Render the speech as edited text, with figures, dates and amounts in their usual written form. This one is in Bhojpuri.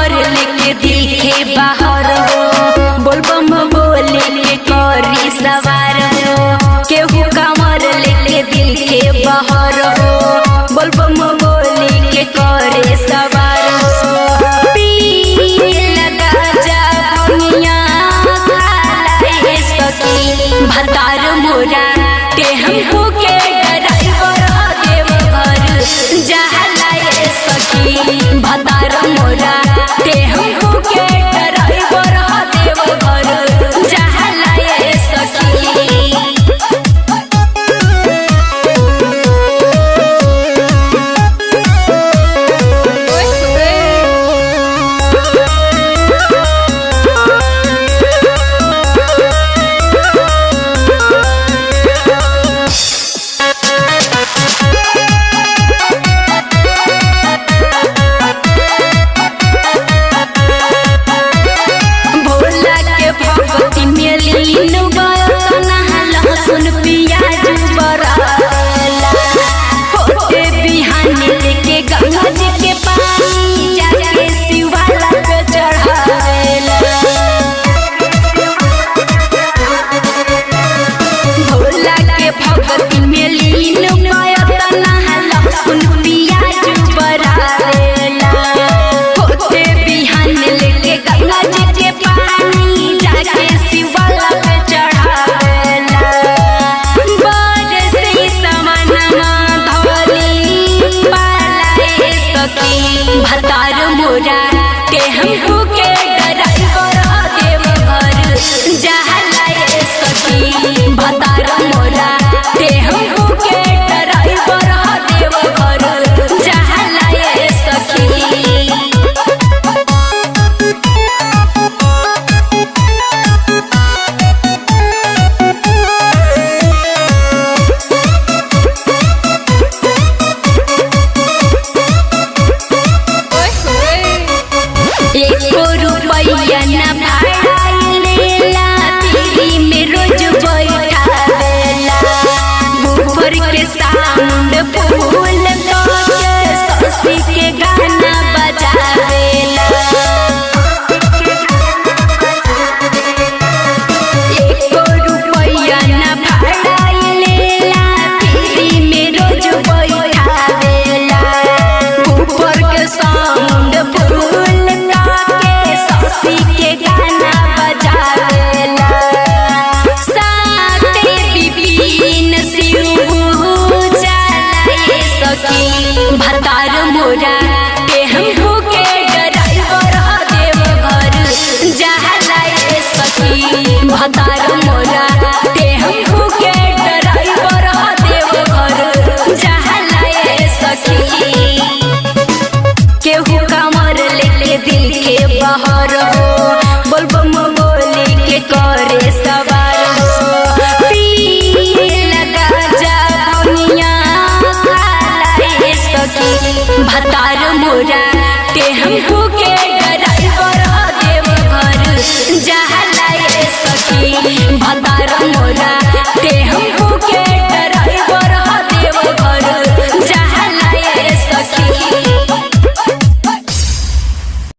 कमर लेके दिल के बाहर हो, बोलबम बोले के करी सवार हो। केहू कमर लेके दिल के बाहर हो, बोलबम बोले के करे सवार हो। पी लगा जा भमिया खाला सकी भतार मोरा ते हमको के ड्राइवर देव घर जहलाए सकी भतार मोरा ते हमको के ड्राइवर देव घर जहलाए सकी। लहसुन प्याज बराला होते बिहान लेके गंगा जी के पानी जाके शिवाला पे चढ़ावेला। भोला के भगती में लीन पायतना लहसुन प्याज बराला होते बिहान लेके गंगा जी के पानी जाके शिवाला पे चढ़ावेला। भतार मोरा ते हमको के ड्राइवर देव घर जहलाए सकी भतार मोरा ते हमको के ड्राइवर देव घर जहलाए सकी। के साउंड फूल ससी के गाना बजावेला। एको रुपया न भाड़ा लेला फ्री में रोज बैठावेला। ऊपर के साउंड फूल के ससी के गाना बजावेला। साथे बिपिन शिव भतार मोरा ते हमको के ड्राइवर देव घर जहलाए सकी भतार मोरा ते हमको के ड्राइवर देव घर जहलाए सकी। केहू कमर लेके दिल के बाहर हो, बोलबम बोले के करे सवार हो। पी लगा जा भमिया भतार मोरा ते हमको के